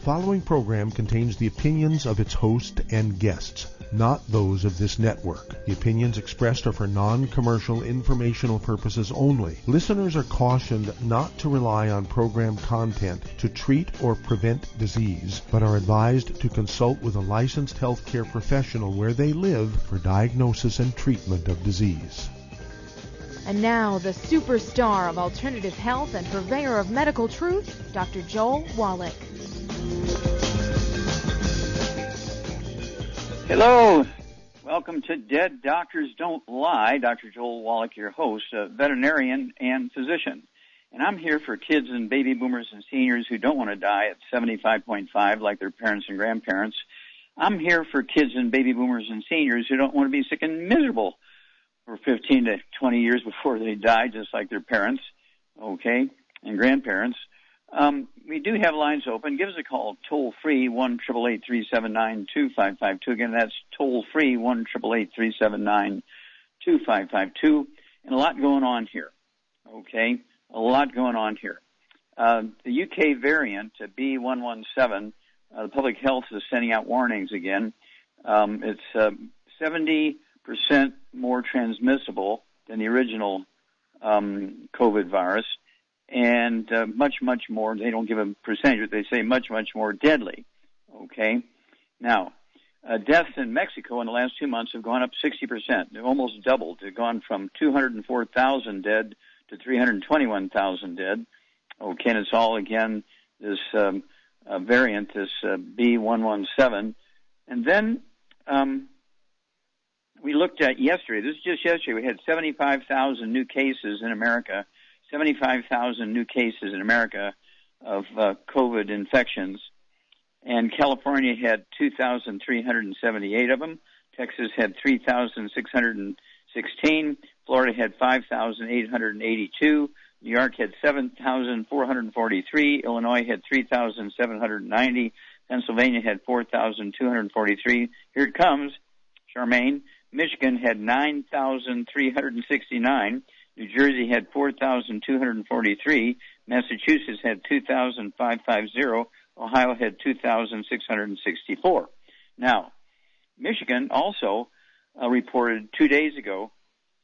following program contains the opinions of its host and guests, not those of this network. The opinions expressed are for non-commercial informational purposes only. Listeners are cautioned not to rely on program content to treat or prevent disease, but are advised to consult with a licensed healthcare professional where they live for diagnosis and treatment of disease. And now, the superstar of alternative health and purveyor of medical truth, Dr. Joel Wallach. Hello. Welcome to Dead Doctors Don't Lie. Dr. Joel Wallach, your host, a veterinarian and physician. And I'm here for kids and baby boomers and seniors who don't want to die at 75.5 like their parents and grandparents. I'm here for kids and baby boomers and seniors who don't want to be sick and miserable for 15 to 20 years before they die, just like their parents, okay, and grandparents. We do have lines open. Give us a call, toll-free, 1-888-379-2552. Again, that's toll-free, 1-888-379-2552. And a lot going on here, okay, a lot going on here. The UK variant, B117, the public health is sending out warnings again. It's 70% more transmissible than the original COVID virus, and much more, they don't give a percentage, but they say much more deadly, okay? Now, deaths in Mexico in the last 2 months have gone up 60%. They've almost doubled. They've gone from 204,000 dead to 321,000 dead, okay? And it's all, again, this variant, this B117. And then we looked at yesterday, this is just yesterday, we had 75,000 new cases in America, 75,000 new cases in America of COVID infections, and California had 2,378 of them, Texas had 3,616, Florida had 5,882, New York had 7,443, Illinois had 3,790, Pennsylvania had 4,243. Here it comes, Charmaine. Michigan had 9,369. New Jersey had 4,243. Massachusetts had 2,550. Ohio had 2,664. Now, Michigan also reported 2 days ago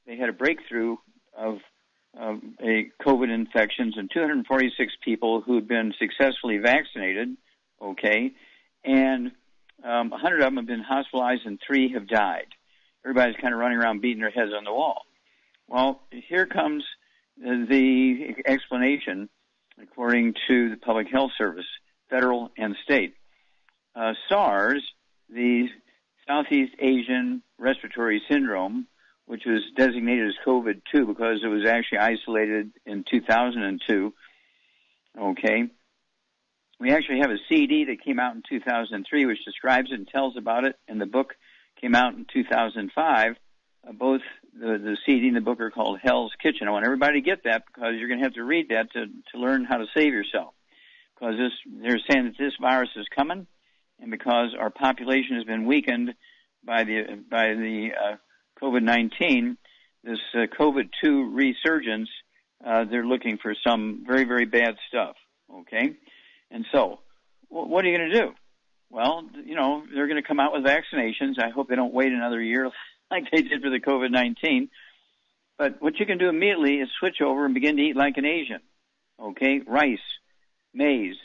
they had a breakthrough of a COVID infections in 246 people who had been successfully vaccinated, okay, and 100 of them have been hospitalized and 3 have died. Everybody's kind of running around beating their heads on the wall. Well, here comes the explanation, according to the Public Health Service, federal and state. SARS, the Southeast Asian Respiratory Syndrome, which was designated as COVID-2 because it was actually isolated in 2002, okay. We actually have a CD that came out in 2003 which describes it and tells about it, and the book came out in 2005. Both the CD and the book are called Hell's Kitchen. I want everybody to get that because you're going to have to read that to learn how to save yourself. Because they're saying that this virus is coming, and because our population has been weakened by the COVID-19, this COVID-2 resurgence, they're looking for some very, very bad stuff, okay? And so, what are you going to do? Well, you know, they're going to come out with vaccinations. I hope they don't wait another year like they did for the COVID-19. But what you can do immediately is switch over and begin to eat like an Asian, okay? Rice, maize,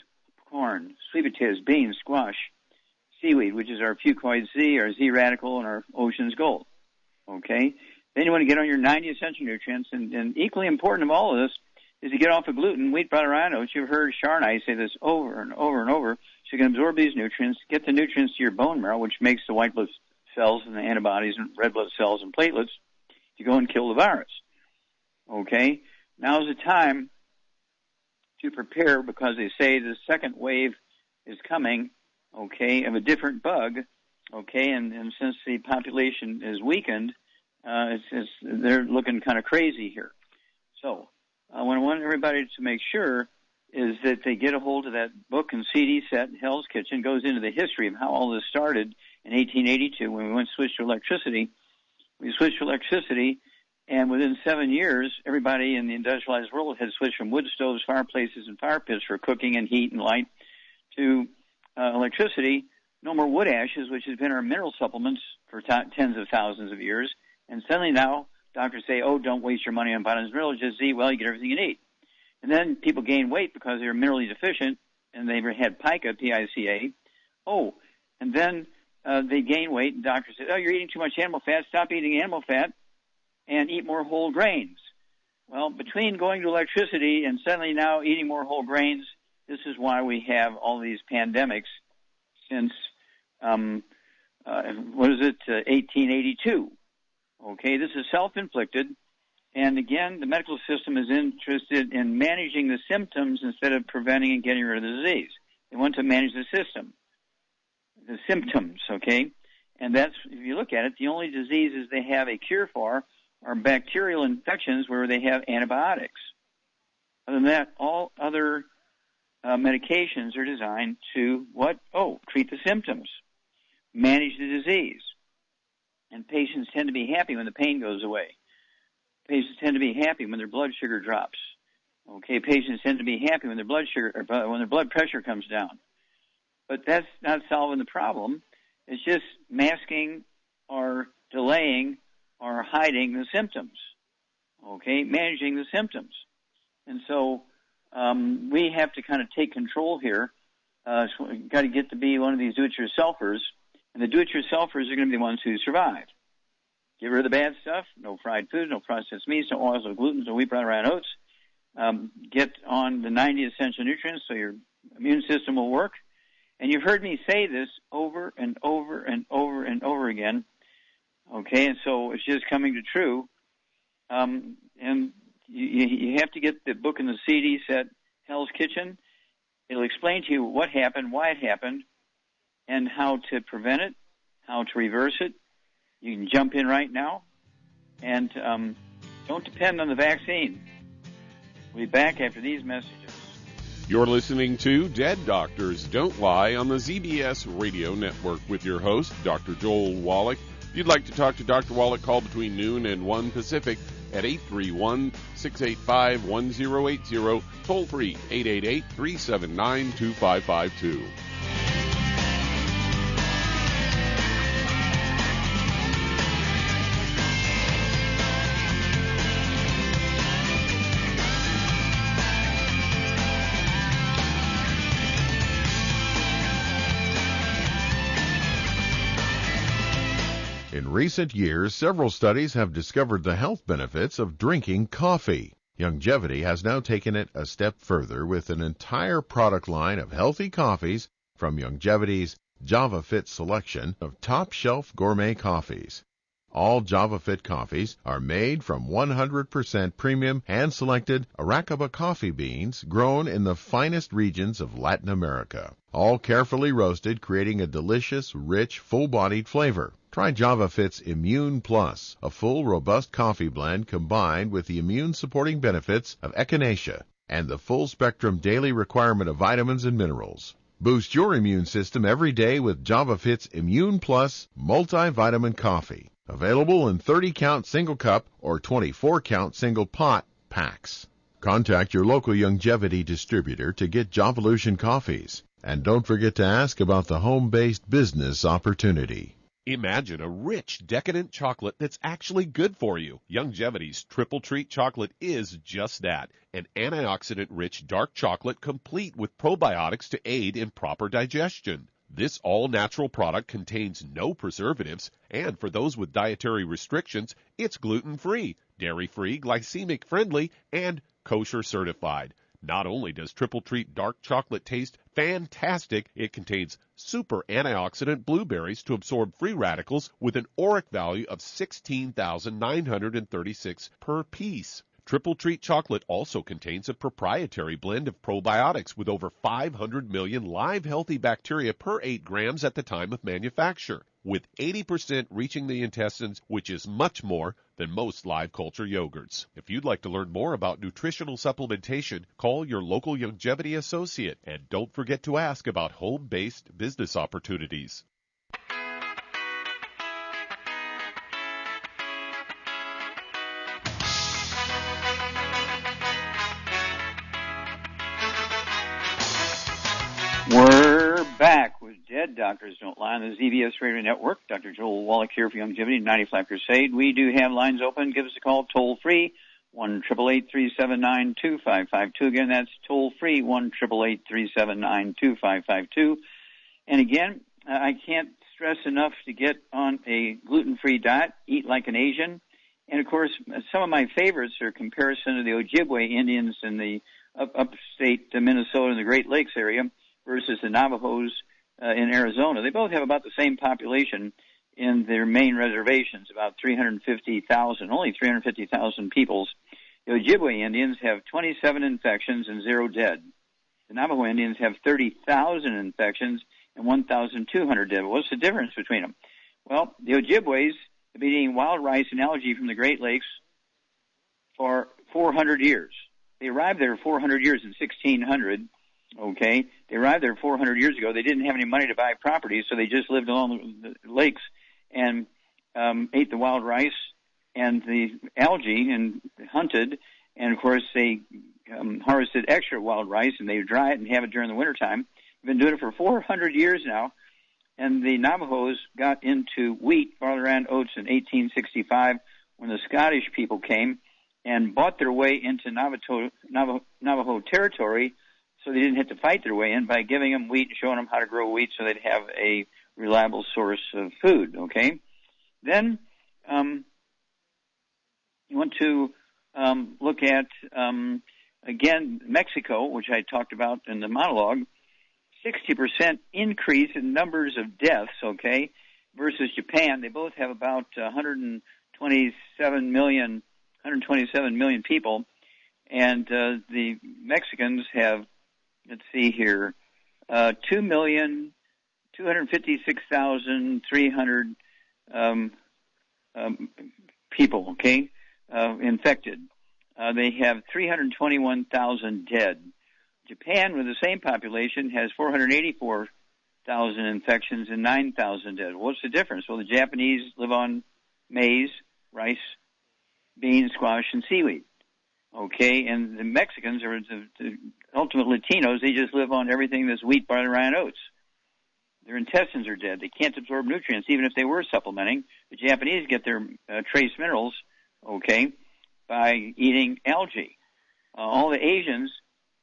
corn, sweet potatoes, beans, squash, seaweed, which is our fucoid Z, our Z radical, and our ocean's gold, okay? Then you want to get on your 90 essential nutrients, and equally important of all of this is to get off of gluten, wheat, butter, iron oats. You've heard Char and I say this over and over and over. So you can absorb these nutrients, get the nutrients to your bone marrow, which makes the white blood cells and the antibodies and red blood cells and platelets to go and kill the virus. Okay? Now's the time to prepare because they say the second wave is coming, okay, of a different bug, okay, and since the population is weakened, they're looking kind of crazy here. So what I want everybody to make sure is that they get a hold of that book and CD set, Hell's Kitchen. Goes into the history of how all this started in 1882 when we switched to electricity. We switched to electricity, and within 7 years, everybody in the industrialized world had switched from wood stoves, fireplaces, and fire pits for cooking and heat and light to electricity, no more wood ashes, which has been our mineral supplements for tens of thousands of years. And suddenly now doctors say, oh, don't waste your money on vitamins and minerals, just eat well, you get everything you need. And then people gain weight because they're minerally deficient, and they had pica, P-I-C-A. Oh, and then they gain weight, and doctors say, oh, you're eating too much animal fat, stop eating animal fat, and eat more whole grains. Well, between going to electricity and suddenly now eating more whole grains, this is why we have all these pandemics since, 1882. Okay, this is self-inflicted. And again, the medical system is interested in managing the symptoms instead of preventing and getting rid of the disease. They want to manage the symptoms, okay? And that's, if you look at it, the only diseases they have a cure for are bacterial infections where they have antibiotics. Other than that, all other medications are designed to what? Oh, treat the symptoms, manage the disease. And patients tend to be happy when the pain goes away. Patients tend to be happy when their blood sugar drops. Okay, patients tend to be happy when their blood pressure comes down. But that's not solving the problem. It's just masking or delaying or hiding the symptoms. Okay, managing the symptoms. And so we have to kind of take control here. So we've got to get to be one of these do-it-yourselfers, and the do-it-yourselfers are going to be the ones who survive. Get rid of the bad stuff, no fried food, no processed meats, no oils, no gluten, no wheat, brown, rye, and oats. Get on the 90 essential nutrients so your immune system will work. And you've heard me say this over and over and over and over again. Okay, and so it's just coming to true. And you have to get the book in the CD set, Hell's Kitchen. It'll explain to you what happened, why it happened, and how to prevent it, how to reverse it. You can jump in right now, and don't depend on the vaccine. We'll be back after these messages. You're listening to Dead Doctors Don't Lie on the ZBS Radio Network with your host, Dr. Joel Wallach. If you'd like to talk to Dr. Wallach, call between noon and 1 Pacific at 831-685-1080, toll free 888-379-2552. In recent years, several studies have discovered the health benefits of drinking coffee. Longevity has now taken it a step further with an entire product line of healthy coffees from Longevity's JavaFit selection of top-shelf gourmet coffees. All JavaFit coffees are made from 100% premium hand-selected Arabica coffee beans grown in the finest regions of Latin America, all carefully roasted, creating a delicious, rich, full-bodied flavor. Try JavaFit's Immune Plus, a full, robust coffee blend combined with the immune-supporting benefits of echinacea and the full-spectrum daily requirement of vitamins and minerals. Boost your immune system every day with JavaFit's Immune Plus multivitamin coffee. Available in 30-count single cup or 24-count single pot packs. Contact your local Longevity distributor to get Javalution coffees. And don't forget to ask about the home-based business opportunity. Imagine a rich, decadent chocolate that's actually good for you. Longevity's Triple Treat chocolate is just that, an antioxidant-rich dark chocolate complete with probiotics to aid in proper digestion. This all-natural product contains no preservatives, and for those with dietary restrictions, it's gluten-free, dairy-free, glycemic-friendly, and kosher certified. Not only does Triple Treat dark chocolate taste fantastic, it contains super antioxidant blueberries to absorb free radicals with an ORAC value of 16,936 per piece. Triple Treat chocolate also contains a proprietary blend of probiotics with over 500 million live healthy bacteria per 8 grams at the time of manufacture, with 80% reaching the intestines, which is much more than most live culture yogurts. If you'd like to learn more about nutritional supplementation, call your local Longevity associate, and don't forget to ask about home-based business opportunities. We're back. Doctors Don't Lie on the ZBS Radio Network. Dr. Joel Wallach here for Longevity 95 Crusade. We do have lines open. Give us a call toll free, 1-888-379-2552. Again, that's toll free, 1-888-379-2552. And again, I can't stress enough to get on a gluten-free diet, eat like an Asian. And of course, some of my favorites are comparison to the Ojibwe Indians in the upstate Minnesota and the Great Lakes area versus the Navajos in Arizona. They both have about the same population in their main reservations, about 350,000, only 350,000 peoples. The Ojibwe Indians have 27 infections and 0 dead. The Navajo Indians have 30,000 infections and 1,200 dead. What's the difference between them? Well, the Ojibways have been eating wild rice and algae from the Great Lakes for 400 years. They arrived there 400 years in 1600, okay? They arrived there 400 years ago. They didn't have any money to buy property, so they just lived along the lakes and ate the wild rice and the algae and hunted. And, of course, they harvested extra wild rice, and they dry it and have it during the wintertime. They've been doing it for 400 years now. And the Navajos got into wheat, barley, and oats in 1865 when the Scottish people came and bought their way into Navajo territory, so they didn't have to fight their way in by giving them wheat and showing them how to grow wheat so they'd have a reliable source of food, okay? Then you want to look at, again, Mexico, which I talked about in the monologue, 60% increase in numbers of deaths, okay, versus Japan. They both have about 127 million people, and the Mexicans have, let's see here, 2,256,300 people, okay, infected. They have 321,000 dead. Japan, with the same population, has 484,000 infections and 9,000 dead. What's the difference? Well, the Japanese live on maize, rice, beans, squash, and seaweed. Okay, and the Mexicans, or the ultimate Latinos, they just live on everything that's wheat, barley, rye, and oats. Their intestines are dead. They can't absorb nutrients, even if they were supplementing. The Japanese get their trace minerals, okay, by eating algae. All the Asians,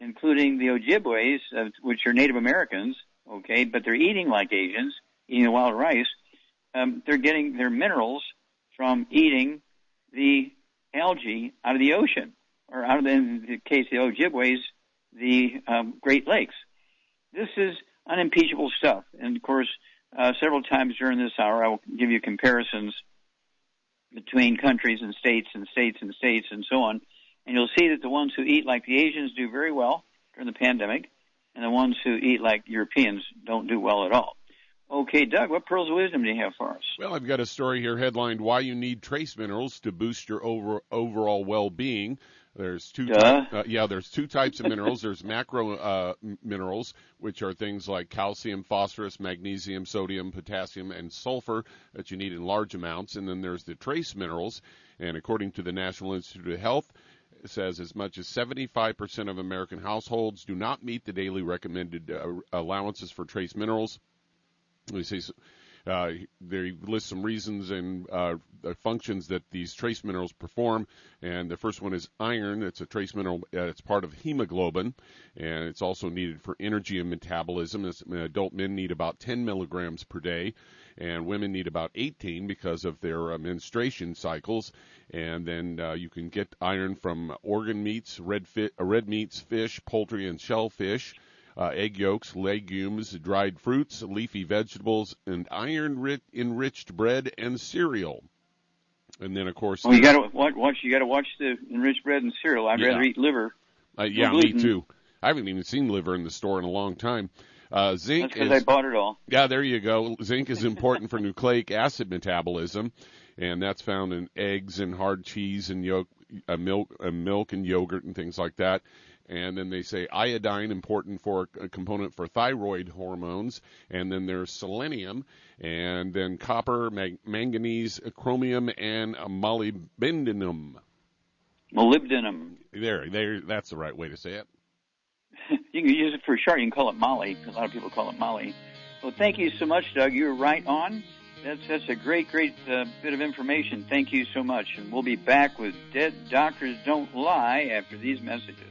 including the Ojibways, which are Native Americans, okay, but they're eating like Asians, eating the wild rice. They're getting their minerals from eating the algae out of the ocean, or out of, in the case of the Ojibways, the Great Lakes. This is unimpeachable stuff. And, of course, several times during this hour, I will give you comparisons between countries and states and states and states and so on. And you'll see that the ones who eat like the Asians do very well during the pandemic, and the ones who eat like Europeans don't do well at all. Okay, Doug, what pearls of wisdom do you have for us? Well, I've got a story here headlined, Why You Need Trace Minerals to Boost Your Overall Well-Being. There's two types of minerals. There's macro minerals, which are things like calcium, phosphorus, magnesium, sodium, potassium, and sulfur that you need in large amounts. And then there's the trace minerals. And according to the National Institute of Health, it says as much as 75% of American households do not meet the daily recommended allowances for trace minerals. They say they list some reasons and functions that these trace minerals perform, and the first one is iron. It's a trace mineral. It's part of hemoglobin, and it's also needed for energy and metabolism. Adult men need about 10 milligrams per day, and women need about 18 because of their menstruation cycles. And then you can get iron from organ meats, red meats, fish, poultry, and shellfish. Egg yolks, legumes, dried fruits, leafy vegetables, and iron-enriched bread and cereal. And then, of course, you got to watch. You got to watch the enriched bread and cereal. I'd rather eat liver. Me too. I haven't even seen liver in the store in a long time. Zinc. That's because I bought it all. Yeah, there you go. Zinc is important for nucleic acid metabolism, and that's found in eggs and hard cheese and milk and yogurt and things like that. And then they say iodine, important for a component for thyroid hormones. And then there's selenium, and then copper, manganese, chromium, and molybdenum. Molybdenum. There. That's the right way to say it. You can use it for short. You can call it Molly. A lot of people call it Molly. Well, thank you so much, Doug. You were right on. That's a great bit of information. Thank you so much. And we'll be back with Dead Doctors Don't Lie after these messages.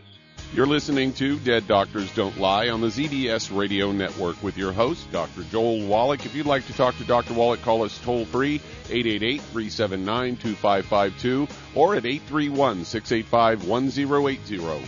You're listening to Dead Doctors Don't Lie on the ZBS Radio Network with your host, Dr. Joel Wallach. If you'd like to talk to Dr. Wallach, call us toll-free, 888-379-2552, or at 831-685-1080.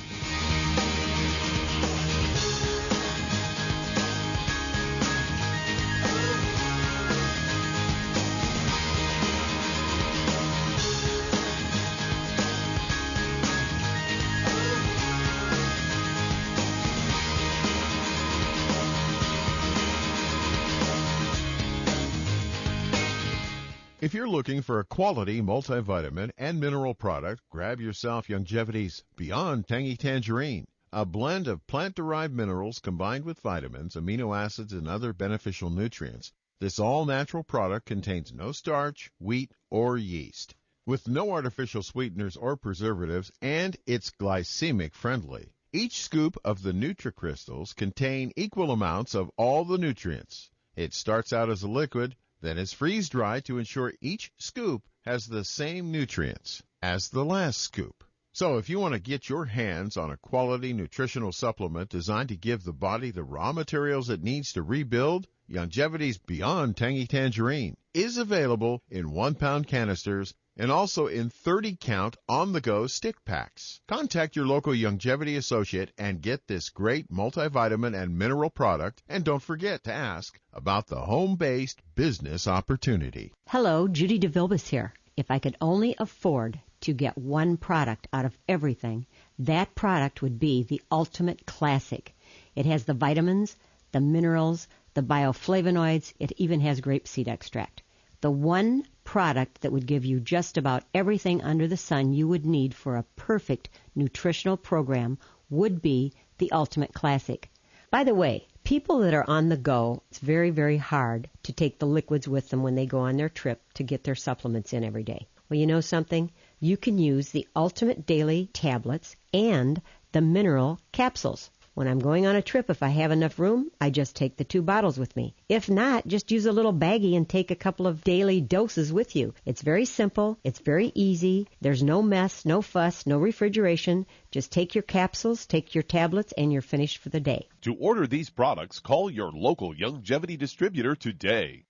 If you're looking for a quality multivitamin and mineral product, grab yourself Youngevity's Beyond Tangy Tangerine, a blend of plant-derived minerals combined with vitamins, amino acids, and other beneficial nutrients. This all-natural product contains no starch, wheat, or yeast, with no artificial sweeteners or preservatives, and it's glycemic friendly. Each scoop of the NutriCrystals contain equal amounts of all the nutrients. It starts out as a liquid, then is freeze-dried to ensure each scoop has the same nutrients as the last scoop. So if you want to get your hands on a quality nutritional supplement designed to give the body the raw materials it needs to rebuild, Youngevity's Beyond Tangy Tangerine is available in 1-pound canisters and also in 30-count on-the-go stick packs. Contact your local Youngevity associate and get this great multivitamin and mineral product, and don't forget to ask about the home-based business opportunity. Hello, Judy DeVilbus here. If I could only afford to get one product out of everything, that product would be the Ultimate Classic. It has the vitamins, the minerals, the bioflavonoids. It even has grapeseed extract. The one product that would give you just about everything under the sun you would need for a perfect nutritional program would be the Ultimate Classic. By the way, people that are on the go, it's very, very hard to take the liquids with them when they go on their trip to get their supplements in every day. Well, you know something? You can use the Ultimate Daily Tablets and the mineral capsules. When I'm going on a trip, if I have enough room, I just take the 2 bottles with me. If not, just use a little baggie and take a couple of daily doses with you. It's very simple. It's very easy. There's no mess, no fuss, no refrigeration. Just take your capsules, take your tablets, and you're finished for the day. To order these products, call your local Youngevity distributor today.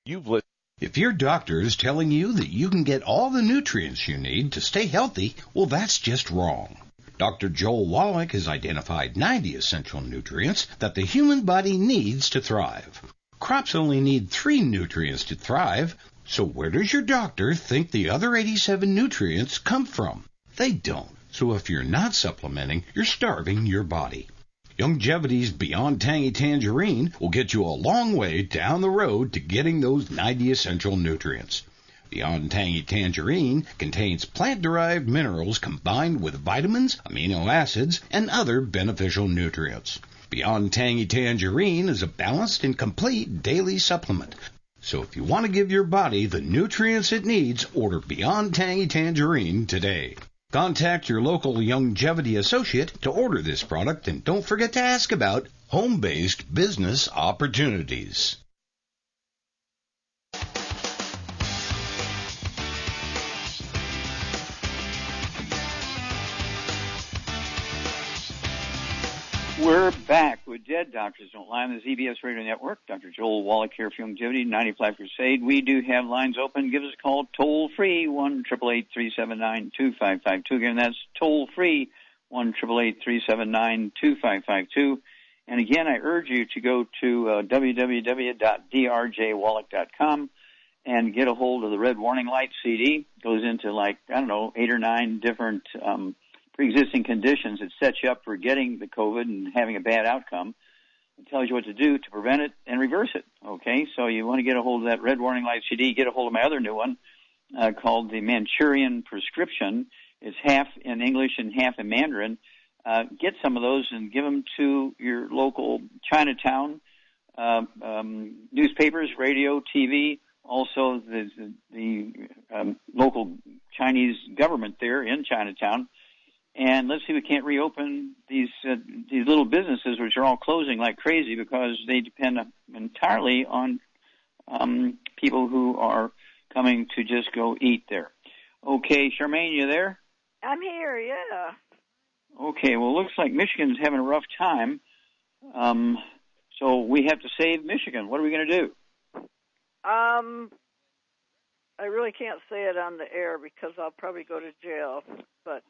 If your doctor is telling you that you can get all the nutrients you need to stay healthy, well, that's just wrong. Dr. Joel Wallach has identified 90 essential nutrients that the human body needs to thrive. Crops only need 3 nutrients to thrive, so where does your doctor think the other 87 nutrients come from? They don't. So if you're not supplementing, you're starving your body. Youngevity's Beyond Tangy Tangerine will get you a long way down the road to getting those 90 essential nutrients. Beyond Tangy Tangerine contains plant-derived minerals combined with vitamins, amino acids, and other beneficial nutrients. Beyond Tangy Tangerine is a balanced and complete daily supplement. So if you want to give your body the nutrients it needs, order Beyond Tangy Tangerine today. Contact your local Youngevity associate to order this product, and don't forget to ask about home-based business opportunities. We're back with Dead Doctors Don't Lie on the ZBS Radio Network. Dr. Joel Wallach here for Youngevity, 95 Crusade. We do have lines open. Give us a call toll-free, 1-888-379-2552. Again, that's toll-free, 1-888-379-2552. And again, I urge you to go to www.drjwallach.com and get a hold of the Red Warning Light CD. It goes into 8 or 9 different pre-existing conditions. It sets you up for getting the COVID and having a bad outcome. It tells you what to do to prevent it and reverse it. Okay, so you want to get a hold of that Red Warning Light CD. Get a hold of my other new one called the Manchurian Prescription. It's half in English and half in Mandarin. Get some of those and give them to your local Chinatown newspapers, radio, TV, also the local Chinese government there in Chinatown. And let's see if we can't reopen these little businesses, which are all closing like crazy because they depend entirely on people who are coming to just go eat there. Okay, Charmaine, you there? I'm here, yeah. Okay, well, looks like Michigan's having a rough time. So we have to save Michigan. What are we going to do? I really can't say it on the air because I'll probably go to jail. But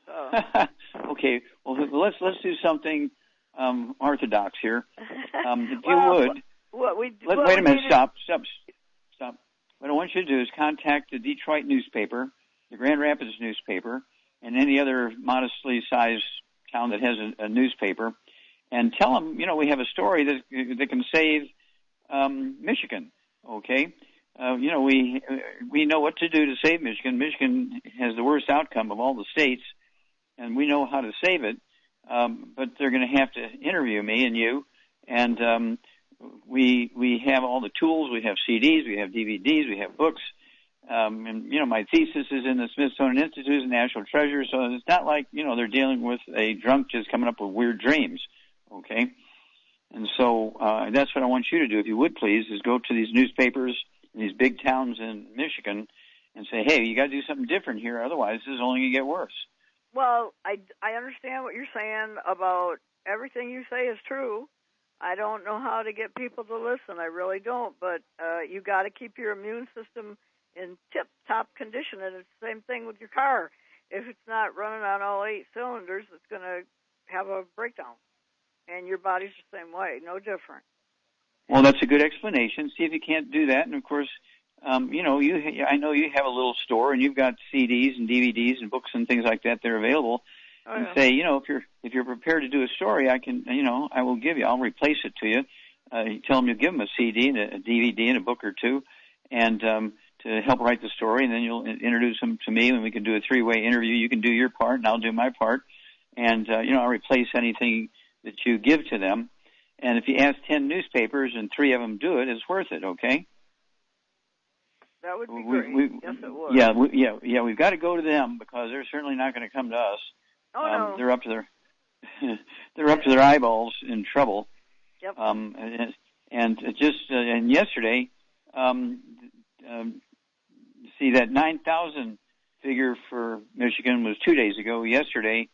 okay, well, let's do something orthodox here. If you would, wait a minute. Stop. What I want you to do is contact the Detroit newspaper, the Grand Rapids newspaper, and any other modestly sized town that has a newspaper, and tell them, we have a story that can save Michigan. Okay, we know what to do to save Michigan. Michigan has the worst outcome of all the states, and we know how to save it. But they're going to have to interview me and you, and we have all the tools. We have CDs, we have DVDs, we have books. And my thesis is in the Smithsonian Institute of National Treasure, so it's not like, they're dealing with a drunk just coming up with weird dreams, okay? And so that's what I want you to do, if you would please, is go to these newspapers in these big towns in Michigan and say, hey, you got to do something different here, otherwise this is only going to get worse. Well, I understand what you're saying about everything you say is true. I don't know how to get people to listen, I really don't, but you got to keep your immune system in tip-top condition, and it's the same thing with your car. If it's not running on all 8 cylinders, it's going to have a breakdown, and your body's the same way, no different. Well, that's a good explanation. See if you can't do that, and of course, I know you have a little store, and you've got CDs and DVDs and books and things like that that are available. Oh, yeah. And say, if you're prepared to do a story, I can, I will give you. I'll replace it to you. You tell them you give them a CD and a DVD and a book or two, and to help write the story, and then you'll introduce them to me, and we can do a 3-way interview. You can do your part, and I'll do my part, and I'll replace anything that you give to them. And if you ask 10 newspapers and 3 of them do it, it's worth it. Okay? That would be great. Yes, it would. Yeah. We've got to go to them because they're certainly not going to come to us. Oh no. They're up to their eyeballs in trouble. Yep. And yesterday, see that 9,000 figure for Michigan was 2 days ago. Yesterday,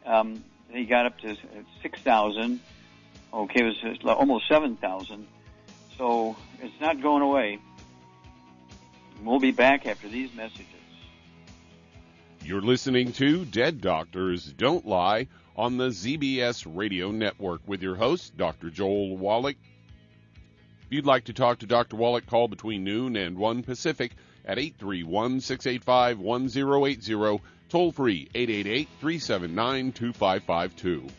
they got up to 6,000. Okay, it was almost 7,000. So it's not going away. We'll be back after these messages. You're listening to Dead Doctors Don't Lie on the ZBS Radio Network with your host, Dr. Joel Wallach. If you'd like to talk to Dr. Wallach, call between noon and 1 Pacific at 831-685-1080, toll free 888-379-2552.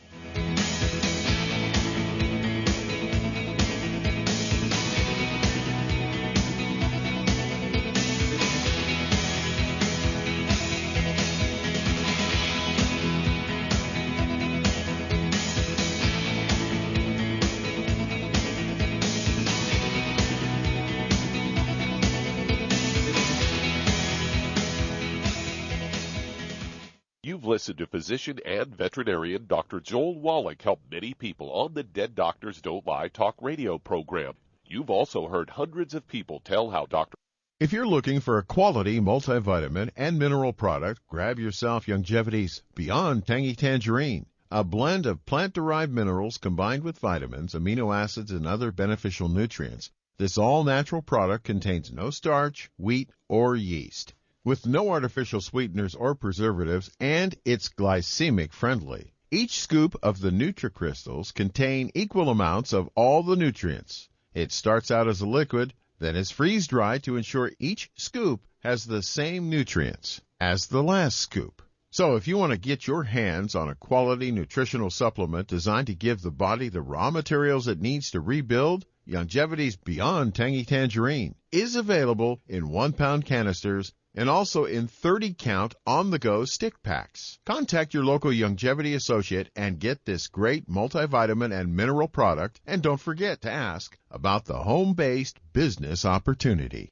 Listen to physician and veterinarian Dr. Joel Wallach help many people on the Dead Doctors Don't Lie talk radio program. You've also heard hundreds of people tell how Dr. If you're looking for a quality multivitamin and mineral product, grab yourself Longevity's Beyond Tangy Tangerine, a blend of plant-derived minerals combined with vitamins, amino acids, and other beneficial nutrients. This all-natural product contains no starch, wheat, or yeast, with no artificial sweeteners or preservatives, and it's glycemic friendly. Each scoop of the NutriCrystals contain equal amounts of all the nutrients. It starts out as a liquid, then is freeze-dried to ensure each scoop has the same nutrients as the last scoop. So if you want to get your hands on a quality nutritional supplement designed to give the body the raw materials it needs to rebuild, Longevity's Beyond Tangy Tangerine is available in 1-pound canisters and also in 30-count on-the-go stick packs. Contact your local Longevity associate and get this great multivitamin and mineral product, and don't forget to ask about the home-based business opportunity.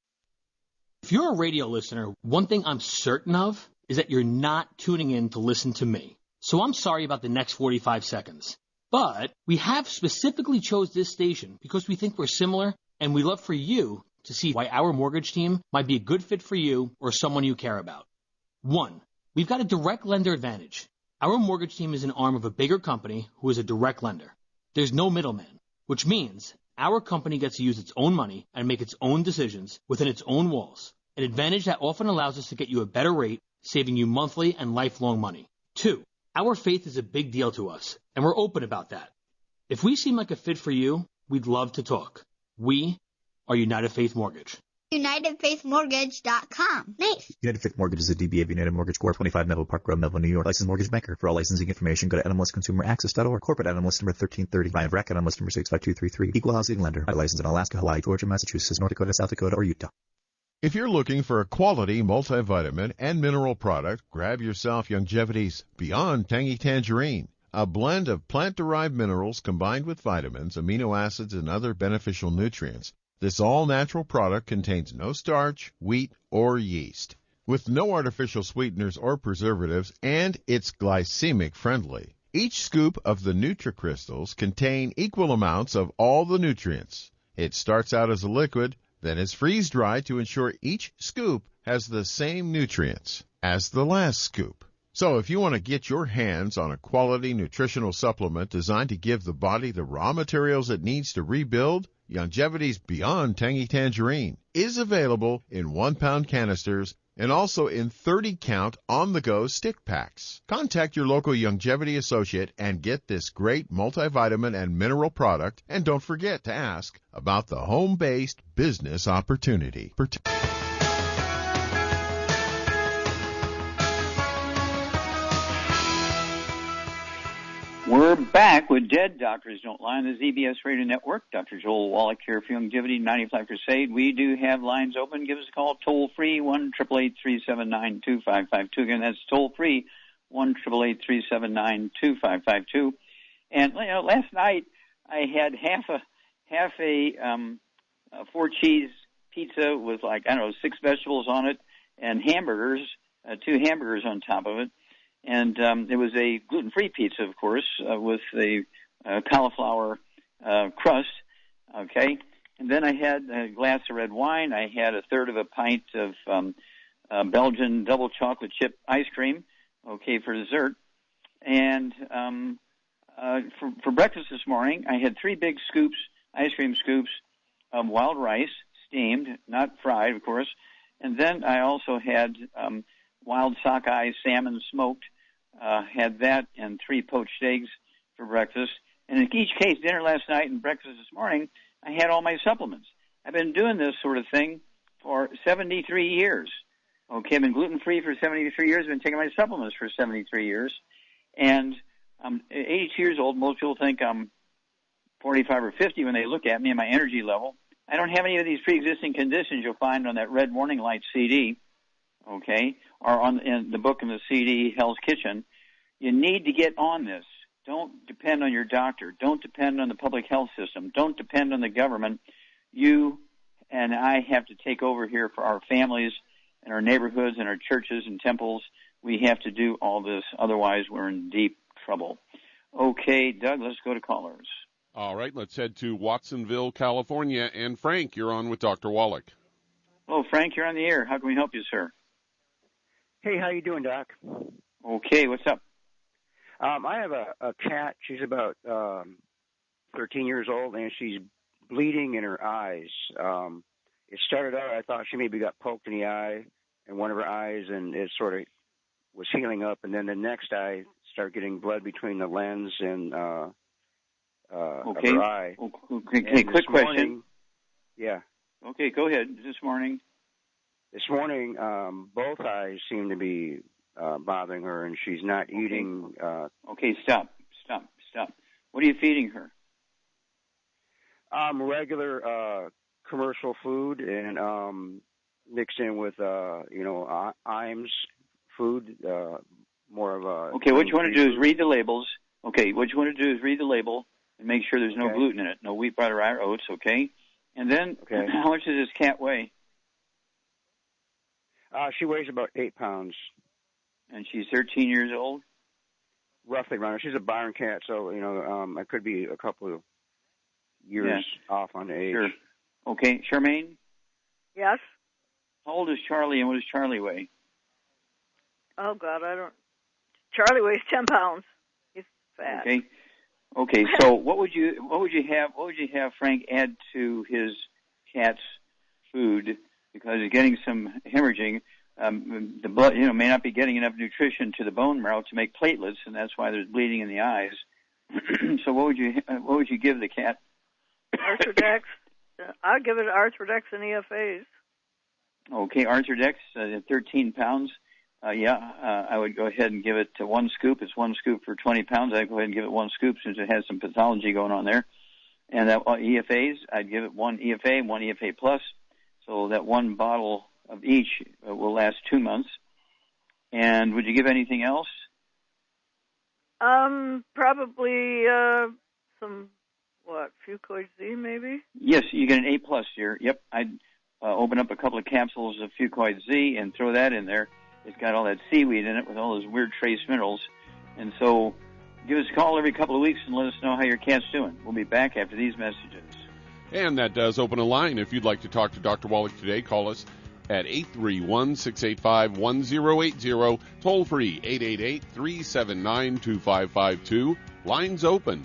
If you're a radio listener, one thing I'm certain of is that you're not tuning in to listen to me. So I'm sorry about the next 45 seconds. But we have specifically chose this station because we think we're similar, and we love for you to see why our mortgage team might be a good fit for you or someone you care about. 1, we've got a direct lender advantage. Our mortgage team is an arm of a bigger company who is a direct lender. There's no middleman, which means our company gets to use its own money and make its own decisions within its own walls, an advantage that often allows us to get you a better rate, saving you monthly and lifelong money. 2, our faith is a big deal to us, and we're open about that. If we seem like a fit for you, we'd love to talk. We are United Faith Mortgage. UnitedFaithMortgage.com. Nice. United Faith Mortgage is a DBA of United Mortgage Corp. 25 Melville Park Road, Melville, New York. Licensed mortgage banker. For all licensing information, go to NMLSConsumerAccess.org. Corporate NMLS number 1330. Ryan Vreck, NMLS number 65233. Equal housing lender. Licensed in Alaska, Hawaii, Georgia, Massachusetts, North Dakota, South Dakota, or Utah. If you're looking for a quality multivitamin and mineral product, grab yourself Youngevity's Beyond Tangy Tangerine, a blend of plant-derived minerals combined with vitamins, amino acids, and other beneficial nutrients. This all-natural product contains no starch, wheat, or yeast, with no artificial sweeteners or preservatives, and it's glycemic friendly. Each scoop of the NutriCrystals contain equal amounts of all the nutrients. It starts out as a liquid, then is freeze-dried to ensure each scoop has the same nutrients as the last scoop. So if you want to get your hands on a quality nutritional supplement designed to give the body the raw materials it needs to rebuild, Youngevity's Beyond Tangy Tangerine is available in 1-pound canisters and also in 30-count on-the-go stick packs. Contact your local Youngevity associate and get this great multivitamin and mineral product, and don't forget to ask about the home-based business opportunity. We're back with Dead Doctors Don't Lie on the ZBS Radio Network. Dr. Joel Wallach here for Youngevity 95 Crusade. We do have lines open. Give us a call toll-free, 1-888-379-2552. Again, that's toll-free, 1-888-379-2552. And, last night I had half a 4-cheese pizza with 6 vegetables on it and hamburgers, 2 hamburgers on top of it. And it was a gluten-free pizza, of course, with a cauliflower crust, okay? And then I had a glass of red wine. I had a third of a pint of Belgian double chocolate chip ice cream, okay, for dessert. And for breakfast this morning, I had 3 big scoops, ice cream scoops, of wild rice, steamed, not fried, of course. And then I also had wild sockeye salmon smoked. Had that and 3 poached eggs for breakfast. And in each case, dinner last night and breakfast this morning, I had all my supplements. I've been doing this sort of thing for 73 years. Okay, I've been gluten-free for 73 years. I've been taking my supplements for 73 years. And I'm 82 years old. Most people think I'm 45 or 50 when they look at me and my energy level. I don't have any of these pre-existing conditions you'll find on that Red Warning Light CD. Okay, or in the book and the CD, Hell's Kitchen. You need to get on this. Don't depend on your doctor. Don't depend on the public health system. Don't depend on the government. You and I have to take over here for our families and our neighborhoods and our churches and temples. We have to do all this. Otherwise, we're in deep trouble. Okay, Doug, let's go to callers. All right, let's head to Watsonville, California. And Frank, you're on with Dr. Wallach. Hello, Frank, you're on the air. How can we help you, sir? Hey, how you doing, Doc? Okay, what's up? I have a cat. She's about 13 years old, and she's bleeding in her eyes. It started out, I thought she maybe got poked in the eye, in one of her eyes, and it sort of was healing up. And then the next eye started getting blood between the lens and of her eye. Okay, quick question. Yeah. Okay, go ahead. This morning, both eyes seem to be bothering her, and she's not eating. Okay, stop. What are you feeding her? Regular commercial food and mixed in with IAMS food. More of a. Okay, what you want to do is read the labels. Okay, what you want to do is read the label and make sure there's no gluten in it, no wheat, butter, or oats. Okay, and then how much does this cat weigh? She weighs about 8 pounds. And she's 13 years old? roughly around. She's a barn cat, so I could be a couple of years off on the age. Sure. Okay, Charmaine. Yes. How old is Charlie, and what does Charlie weigh? Oh God, I don't. Charlie weighs 10 pounds. He's fat. Okay. So what would you have Frank add to his cat's food, because he's getting some hemorrhaging? The blood, may not be getting enough nutrition to the bone marrow to make platelets, and that's why there's bleeding in the eyes. So what would you give the cat? Arthrodex. I'll give it Arthrodex and EFAs. Okay, Arthrodex, 13 pounds. I would go ahead and give it 1 scoop. It's 1 scoop for 20 pounds. I'd go ahead and give it 1 scoop since it has some pathology going on there. And that EFAs, I'd give it 1 EFA, 1 EFA plus. So that 1 bottle of each will last 2 months. And would you give anything else? Probably some, Fucoid Z maybe? Yes, you get an A plus here. Yep, I'd open up a couple of capsules of Fucoid Z and throw that in there. It's got all that seaweed in it with all those weird trace minerals. And so give us a call every couple of weeks and let us know how your cat's doing. We'll be back after these messages. And that does open a line. If you'd like to talk to Dr. Wallach today, call us at 831-685-1080. Toll free, 888-379-2552. Lines open.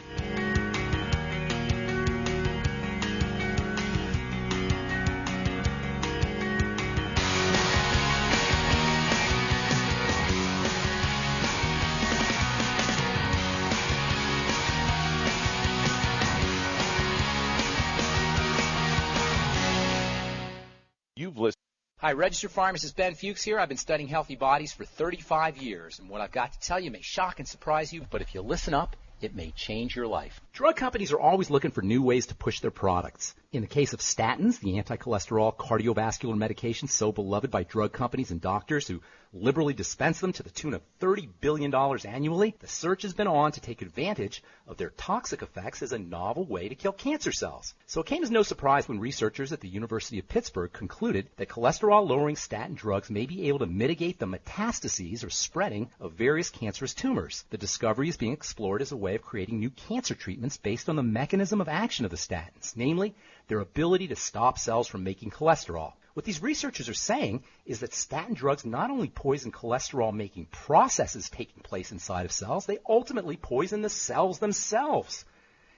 Hi, registered pharmacist Ben Fuchs here. I've been studying healthy bodies for 35 years, and what I've got to tell you may shock and surprise you, but if you listen up, it may change your life. Drug companies are always looking for new ways to push their products. In the case of statins, the anti-cholesterol cardiovascular medication so beloved by drug companies and doctors who liberally dispense them to the tune of $30 billion annually, the search has been on to take advantage of their toxic effects as a novel way to kill cancer cells. So it came as no surprise when researchers at the University of Pittsburgh concluded that cholesterol-lowering statin drugs may be able to mitigate the metastases or spreading of various cancerous tumors. The discovery is being explored as a way of creating new cancer treatments based on the mechanism of action of the statins, namely their ability to stop cells from making cholesterol. What these researchers are saying is that statin drugs not only poison cholesterol-making processes taking place inside of cells, they ultimately poison the cells themselves.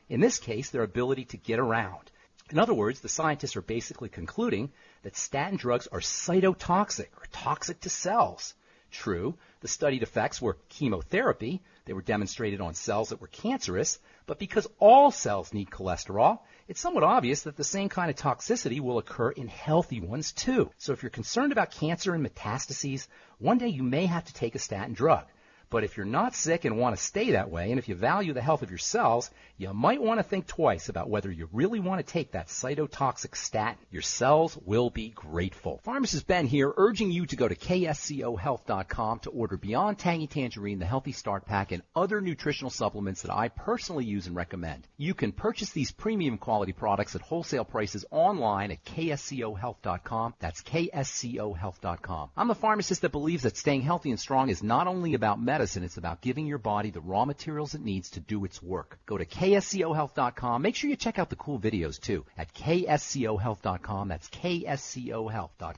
In this case, their ability to get around. In other words, the scientists are basically concluding that statin drugs are cytotoxic or toxic to cells. True, the studied effects were chemotherapy. They were demonstrated on cells that were cancerous, but because all cells need cholesterol, it's somewhat obvious that the same kind of toxicity will occur in healthy ones too. So if you're concerned about cancer and metastases, one day you may have to take a statin drug. But if you're not sick and want to stay that way, and if you value the health of your cells, you might want to think twice about whether you really want to take that cytotoxic statin. Your cells will be grateful. Pharmacist Ben here, urging you to go to kscohealth.com to order Beyond Tangy Tangerine, the Healthy Start Pack, and other nutritional supplements that I personally use and recommend. You can purchase these premium quality products at wholesale prices online at kscohealth.com. That's kscohealth.com. I'm a pharmacist that believes that staying healthy and strong is not only about medicine, it's about giving your body the raw materials it needs to do its work. Go to kscohealth.com. Make sure you check out the cool videos, too, at kscohealth.com. That's kscohealth.com.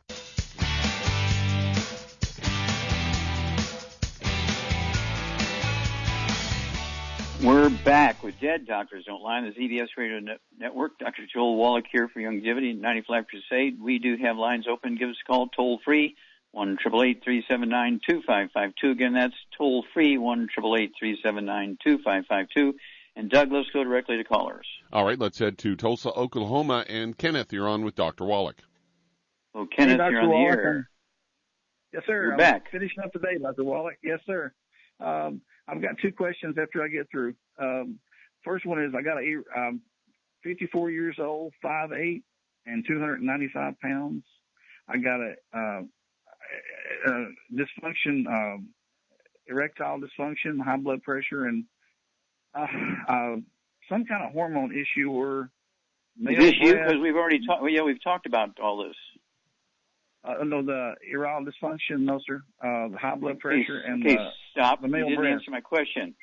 We're back with Dead Doctors Don't Lie on the ZBS Radio Network. Dr. Joel Wallach here for Longevity and 95 Crusade. We do have lines open. Give us a call toll free. 1-888-379-2552. Again, that's toll-free, 1-888-379-2552. And Doug, let's go directly to callers. All right, let's head to Tulsa, Oklahoma. And Kenneth, you're on with Dr. Wallach. So, Kenneth, hey, you're on Wallach, the air. Yes, sir. We're back. Finishing up today, Dr. Wallach. Yes, sir. I've got 2 questions after I get through. First one is I'm 54 years old, 5'8", and 295 pounds. I got a dysfunction, erectile dysfunction, high blood pressure, and some kind of hormone issue or because we've already talked. Well, yeah, we've talked about all this. No, the erectile dysfunction, no, sir. The high blood pressure and stop. the male You didn't breast. answer my question.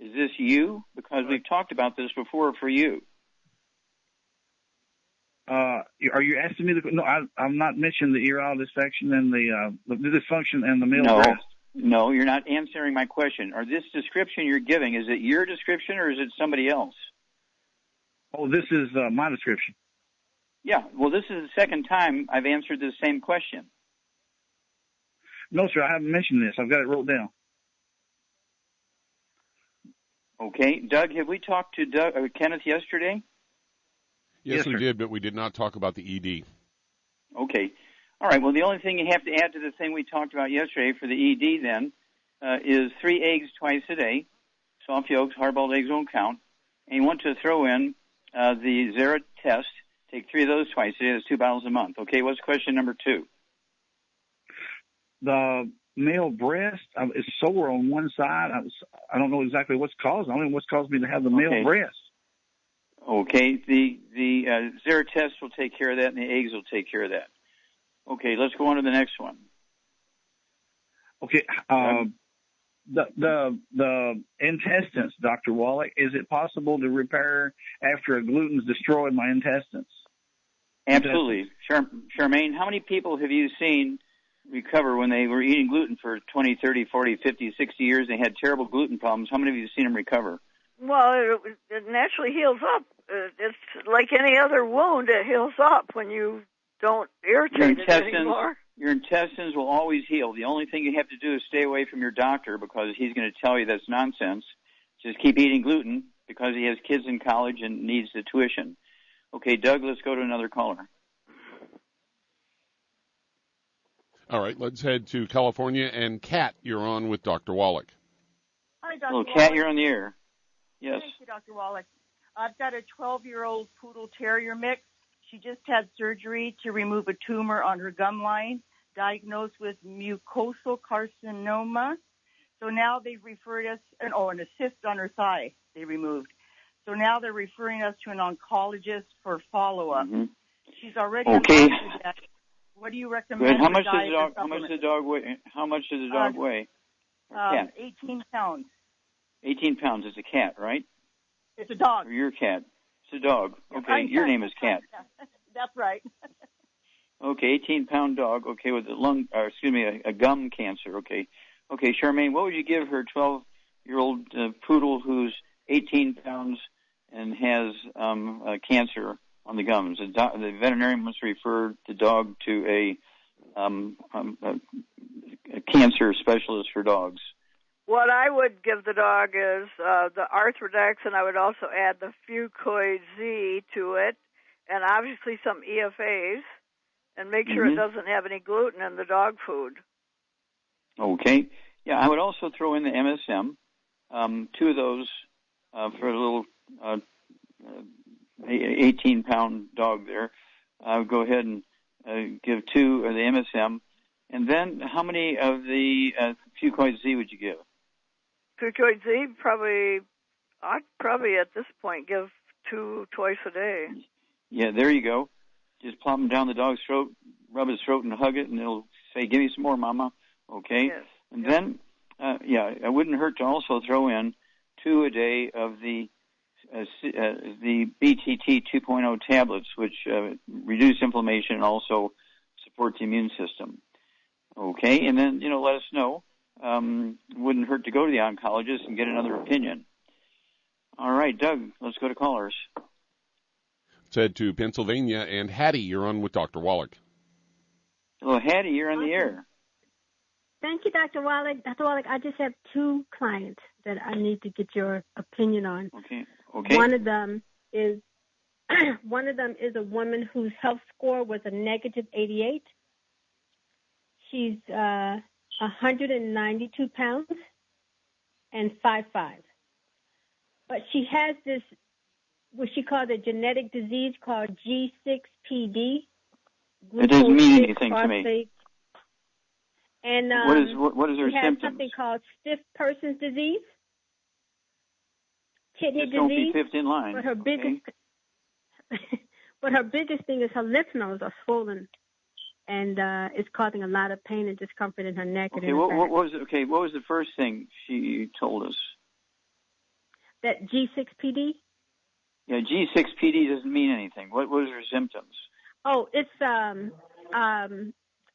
Is this you? Because we've talked about this before for you. Are you asking me no, I'm not mentioning the erectile dysfunction and the dysfunction and the male breast. No, you're not answering my question. Or this description you're giving, is it your description or is it somebody else? Oh, this is my description. Yeah, well, this is the second time I've answered this same question. No, sir, I haven't mentioned this. I've got it wrote down. Okay. Doug, have we talked to Kenneth yesterday? Yes, we sir. did, but we did not talk about the ED. Okay. All right. Well, the only thing you have to add to the thing we talked about yesterday for the ED then is 3 eggs twice a day. Soft yolks, hard-boiled eggs won't count. And you want to throw in the Zera test. Take 3 of those twice a day. That's 2 bottles a month. Okay, what's question number 2? The male breast is sore on one side. I don't know exactly what's caused. I don't know what's caused me to have the male breast. Okay, the Zera test will take care of that, and the eggs will take care of that. Okay, let's go on to the next one. Okay, the intestines, Dr. Wallach, is it possible to repair after a gluten's destroyed my intestines? Absolutely. Charmaine, how many people have you seen recover when they were eating gluten for 20, 30, 40, 50, 60 years? They had terrible gluten problems. How many of you have seen them recover? Well, it naturally heals up. It's like any other wound. It heals up when you don't irritate it anymore. Your intestines will always heal. The only thing you have to do is stay away from your doctor because he's going to tell you that's nonsense. Just keep eating gluten because he has kids in college and needs the tuition. Okay, Doug, let's go to another caller. All right, let's head to California. And Kat, you're on with Dr. Wallach. Hi, Dr. Hello, Wallach. Kat, you're on the air. Yes. Thank you, Dr. Wallach. I've got a 12-year-old poodle terrier mix. She just had surgery to remove a tumor on her gum line, diagnosed with mucosal carcinoma. So now they've referred us, and a cyst on her thigh they removed. So now they're referring us to an oncologist for follow-up. Mm-hmm. She's already okay. on that. What do you recommend? Good. How much does the dog weigh? How much does the dog weigh? 18 pounds. 18 pounds. It's a cat, right? It's a dog. Or your cat. It's a dog. Okay, your name is Cat. That's right. Okay, 18-pound dog. Okay, with a gum cancer. Okay, Charmaine, what would you give her 12-year-old poodle who's 18 pounds and has cancer on the gums? The veterinarian must refer the dog to a cancer specialist for dogs. What I would give the dog is the Arthrodex, and I would also add the Fucoid Z to it, and obviously some EFAs, and make sure it doesn't have any gluten in the dog food. Okay. Yeah, I would also throw in the MSM, 2 of those for a little 18-pound dog there. I would go ahead and give 2 of the MSM. And then how many of the Fucoid Z would you give? Fucoid Z, I'd probably at this point give 2 twice a day. Yeah, there you go. Just plop them down the dog's throat, rub his throat and hug it, and it'll say, "Give me some more, Mama." Okay? Yes. And then, it wouldn't hurt to also throw in 2 a day of the BTT 2.0 tablets, which reduce inflammation and also support the immune system. Okay? And then, let us know. Wouldn't hurt to go to the oncologist and get another opinion. All right, Doug, let's go to callers. Let's head to Pennsylvania. And Hattie, you're on with Dr. Wallach. Hello, Hattie, you're on the air. Thank you, Dr. Wallach. Dr. Wallach, I just have 2 clients that I need to get your opinion on. Okay. One of them is a woman whose health score was a negative 88. She's 192 pounds and 5'5". But she has this, what she calls a genetic disease called G6PD. It doesn't mean anything to me. And what is her she has symptoms? something called stiff person's disease, kidney Just disease. don't be fifth in line. But her biggest thing is her lymph nodes are swollen, and it's causing a lot of pain and discomfort in her neck and in her back. What was the first thing she told us? That G6PD? Yeah, G6PD doesn't mean anything. What was her symptoms? Oh, it's some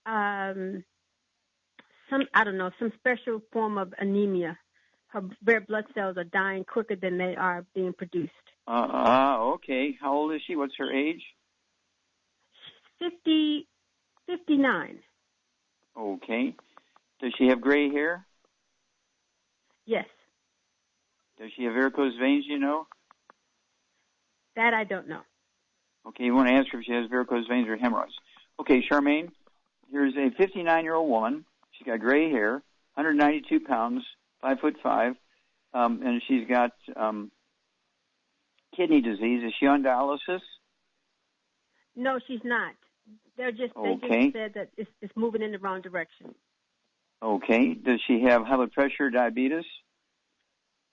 I don't know, some special form of anemia. Her red blood cells are dying quicker than they are being produced. Okay. How old is she? What's her age? 59. Okay. Does she have gray hair? Yes. Does she have varicose veins, you know? That I don't know. Okay, you want to ask her if she has varicose veins or hemorrhoids. Okay, Charmaine, here's a 59-year-old woman. She's got gray hair, 192 pounds, 5'5", and she's got kidney disease. Is she on dialysis? No, she's not. They just said that it's moving in the wrong direction. Okay. Does she have high blood pressure, diabetes?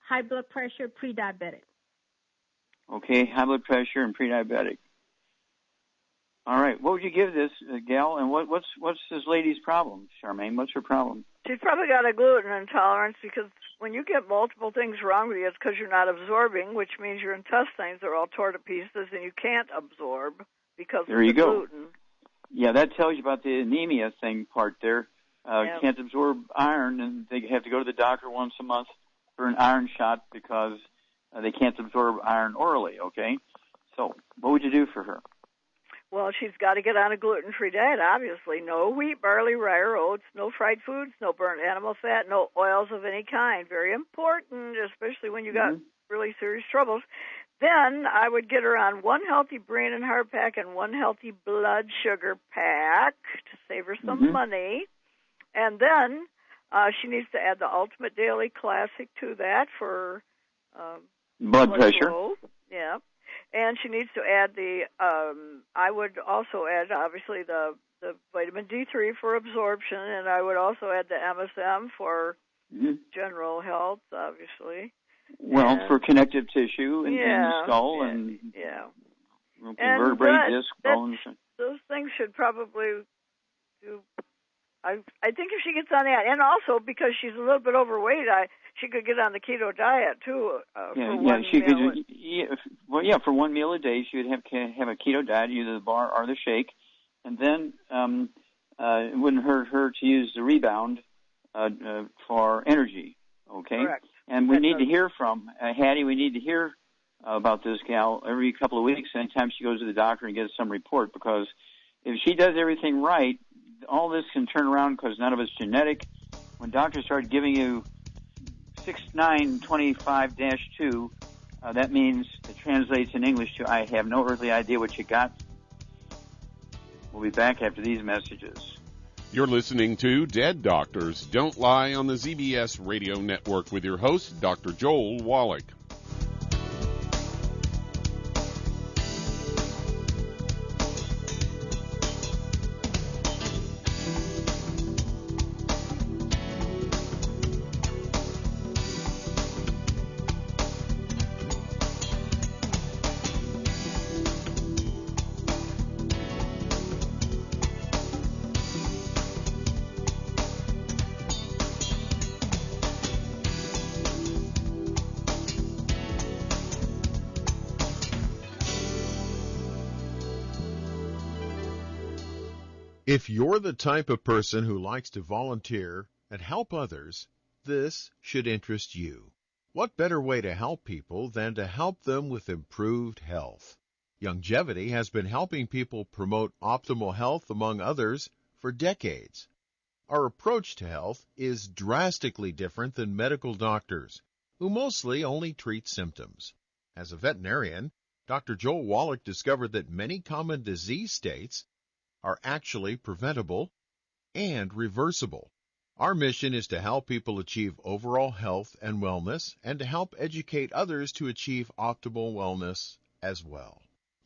High blood pressure, pre-diabetic. Okay, high blood pressure and pre-diabetic. All right. What would you give this gal? And what's this lady's problem, Charmaine? What's her problem? She's probably got a gluten intolerance, because when you get multiple things wrong with you, it's because you're not absorbing, which means your intestines are all torn to pieces and you can't absorb because of the gluten. Yeah, that tells you about the anemia thing part there. Can't absorb iron, and they have to go to the doctor once a month for an iron shot because they can't absorb iron orally, okay? So what would you do for her? Well, she's got to get on a gluten-free diet, obviously. No wheat, barley, rye, or oats, no fried foods, no burnt animal fat, no oils of any kind. Very important, especially when you got really serious troubles. Then I would get her on one healthy brain and heart pack and one healthy blood sugar pack to save her some money. And then she needs to add the Ultimate Daily Classic to that for blood pressure. Low. Yeah. And she needs to add I would also add, obviously, the vitamin D3 for absorption, and I would also add the MSM for general health, obviously. Well, for connective tissue in the skull and vertebrae, disc, bones. Those things should probably do. I think if she gets on that, and also because she's a little bit overweight, she could get on the keto diet too. For 1 meal a day, she would have a keto diet, either the bar or the shake, and then it wouldn't hurt her to use the Rebound for energy. Okay, correct. And we need to hear from Hattie. We need to hear about this gal every couple of weeks. Anytime she goes to the doctor and gets some report, because if she does everything right, all this can turn around because none of it's genetic. When doctors start giving you 6925-2, that means it translates in English to I have no earthly idea what you got. We'll be back after these messages. You're listening to Dead Doctors Don't Lie on the ZBS Radio Network with your host, Dr. Joel Wallach. If you're the type of person who likes to volunteer and help others, this should interest you. What better way to help people than to help them with improved health? Longevity has been helping people promote optimal health, among others, for decades. Our approach to health is drastically different than medical doctors, who mostly only treat symptoms. As a veterinarian, Dr. Joel Wallach discovered that many common disease states are actually preventable and reversible. Our mission is to help people achieve overall health and wellness, and to help educate others to achieve optimal wellness as well.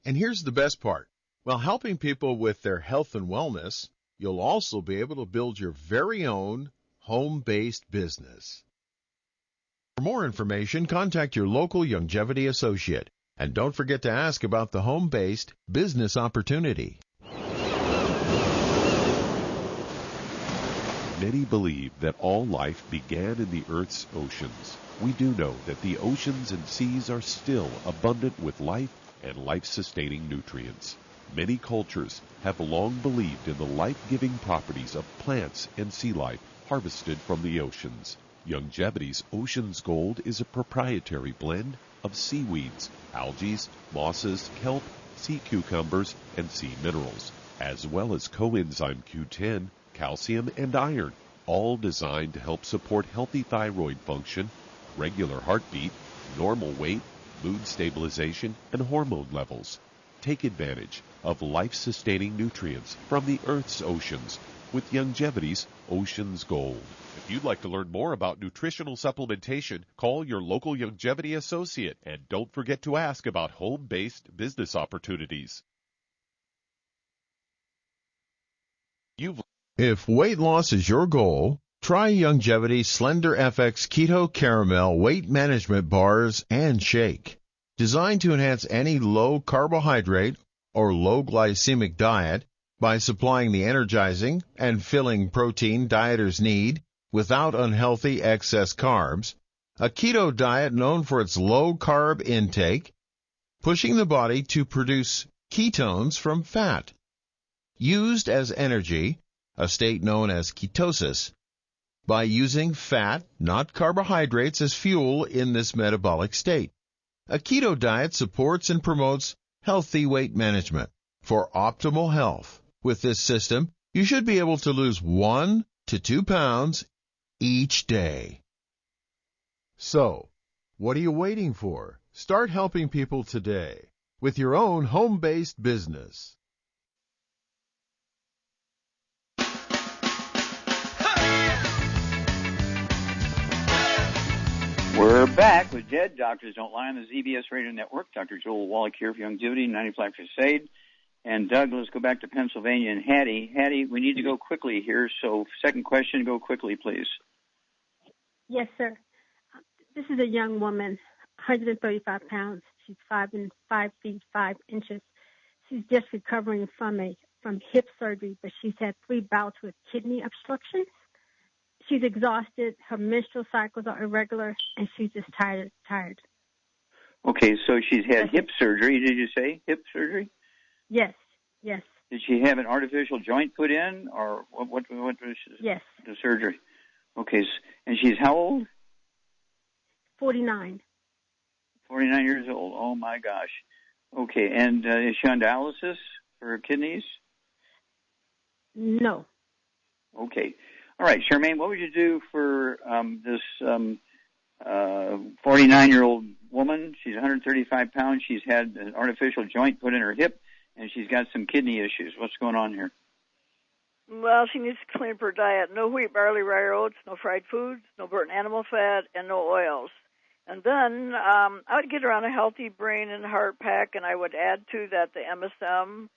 And here's the best part. While helping people with their health and wellness, you'll also be able to build your very own home-based business. For more information, contact your local longevity associate. And don't forget to ask about the home-based business opportunity. Many believe that all life began in the Earth's oceans. we do know that the oceans and seas are still abundant with life and life-sustaining nutrients. Many cultures have long believed in the life-giving properties of plants and sea life harvested from the oceans. Youngevity's Ocean's Gold is a proprietary blend of seaweeds, algae, mosses, kelp, sea cucumbers, and sea minerals, as well as coenzyme Q10, calcium, and iron, all designed to help support healthy thyroid function, regular heartbeat, normal weight, mood stabilization, and hormone levels. Take advantage of life-sustaining nutrients from the Earth's oceans with Youngevity's Ocean's Gold. If you'd like to learn more about nutritional supplementation, call your local Youngevity associate, and don't forget to ask about home-based business opportunities. If weight loss is your goal, try Youngevity Slender FX Keto Caramel Weight Management Bars and Shake. Designed to enhance any low carbohydrate or low glycemic diet by supplying the energizing and filling protein dieters need without unhealthy excess carbs, a keto diet known for its low carb intake, pushing the body to produce ketones from fat. Used as energy, a state known as ketosis, by using fat, not carbohydrates, as fuel in this metabolic state. A keto diet supports and promotes healthy weight management. For optimal health, with this system, you should be able to lose 1 to 2 pounds each day. So, what are you waiting for? Start helping people today with your own home-based business. We're back with Dead Doctors Don't Lie on the ZBS Radio Network. Dr. Joel Wallach here for Youngevity, 95 Crusade. And Doug, let's go back to Pennsylvania and Hattie. Hattie, we need to go quickly here, so second question, go quickly, please. Yes, sir. This is a young woman, 135 pounds. She's 5 feet 5 inches. She's just recovering from hip surgery, but she's had 3 bouts with kidney obstruction. She's exhausted. Her menstrual cycles are irregular, and she's just tired. Okay, so she's had hip surgery. Did you say hip surgery? Yes. Did she have an artificial joint put in, or what was yes. the surgery? Okay, and she's how old? 49. 49 years old. Oh, my gosh. Okay, and is she on dialysis for her kidneys? No. Okay. All right, Charmaine, what would you do for this 49-year-old woman? She's 135 pounds. She's had an artificial joint put in her hip, and she's got some kidney issues. What's going on here? Well, she needs to clean up her diet. No wheat, barley, rye, or oats, no fried foods, no burnt animal fat, and no oils. And then I would get her on a healthy brain and heart pack, and I would add to that the MSM,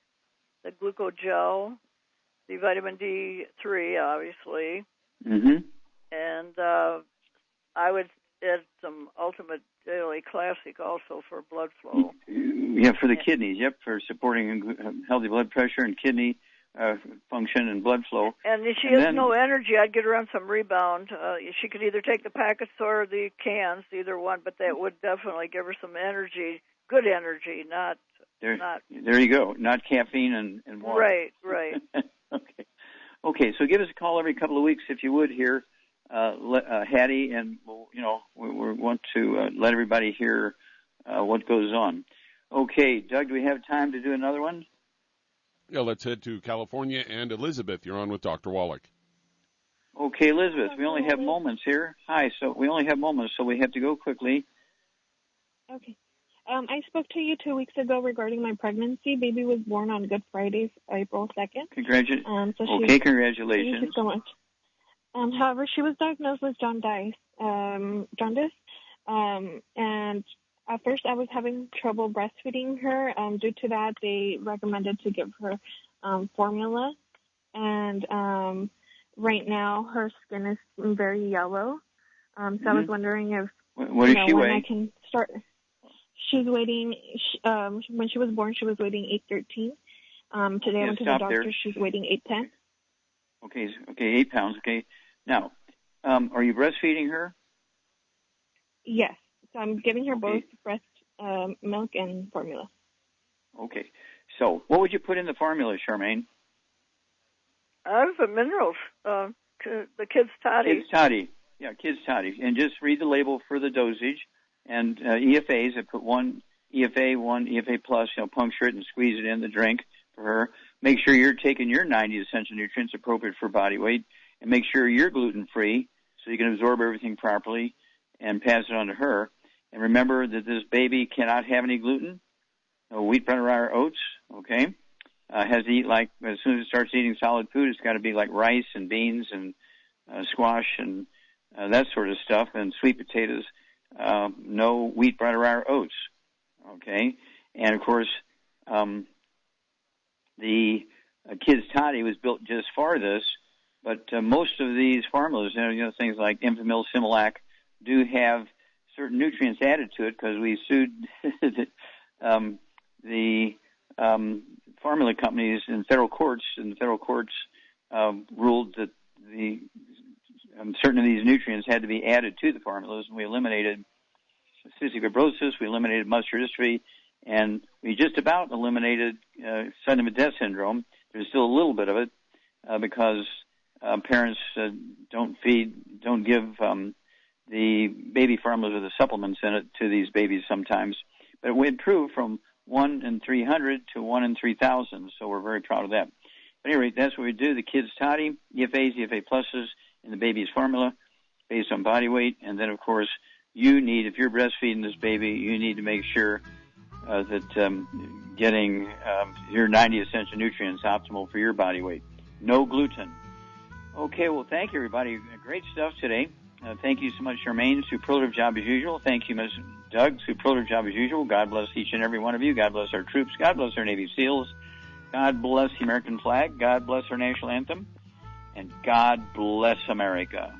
the glucogel, the vitamin D3, obviously. Mm-hmm. And I would add some Ultimate Daily Classic also for blood flow. Yeah, for the kidneys, yep, for supporting healthy blood pressure and kidney function and blood flow. And if she has no energy, I'd get her on some Rebound. She could either take the packets or the cans, either one, but that would definitely give her some energy, good energy, not... There you go, not caffeine and water. Right. Okay, so give us a call every couple of weeks if you would here, Hattie, and we want to let everybody hear what goes on. Okay, Doug, do we have time to do another one? Yeah, let's head to California. And Elizabeth, you're on with Dr. Wallach. Okay, Elizabeth, we only have moments here. Hi, so we only have moments, so we have to go quickly. Okay. I spoke to you 2 weeks ago regarding my pregnancy. Baby was born on Good Friday, April 2nd. Congratulations. Thank you so much. However, she was diagnosed with jaundice. And at first I was having trouble breastfeeding her. Due to that, they recommended to give her formula. And right now her skin is very yellow. So I was wondering if what does she weigh? I can start. She's waiting. When she was born, she was waiting 813. Today I went to the doctor. There. She's waiting 810. Okay, 8 pounds. Okay. Now, are you breastfeeding her? Yes. So I'm giving her both breast milk and formula. Okay. So what would you put in the formula, Charmaine? I would put minerals. The Kids Toddy. Kids Toddy. Yeah, Kids Toddy. And just read the label for the dosage. And EFAs, I put one EFA, one EFA plus, puncture it and squeeze it in the drink for her. Make sure you're taking your 90 essential nutrients appropriate for body weight, and make sure you're gluten-free so you can absorb everything properly and pass it on to her. And remember that this baby cannot have any gluten, no wheat, bread, or oats, okay? Has to eat as soon as it starts eating solid food, it's got to be like rice and beans and squash and that sort of stuff, and sweet potatoes, no wheat, bread, or oats, okay? And, of course, the Kids Toddy was built just for this, but most of these formulas, things like Infamil, Similac, do have certain nutrients added to it because we sued the formula companies in federal courts, and the federal courts ruled that certain of these nutrients had to be added to the formulas, and we eliminated cystic fibrosis, we eliminated muscular dystrophy, and we just about eliminated sudden death syndrome. There's still a little bit of it because parents don't give the baby formulas with the supplements in it to these babies sometimes. But we improved from 1 in 300 to 1 in 3,000, so we're very proud of that. But anyway, that's what we do. The Kids Toddy, EFAs, EFA pluses in the baby's formula based on body weight. And then, of course, if you're breastfeeding this baby, you need to make sure that getting your 90 essential nutrients optimal for your body weight. No gluten. Okay, well, thank you, everybody. Great stuff today. Thank you so much, Charmaine. Superlative job as usual. Thank you, Ms. Doug. Superlative job as usual. God bless each and every one of you. God bless our troops. God bless our Navy SEALs. God bless the American flag. God bless our national anthem. And God bless America.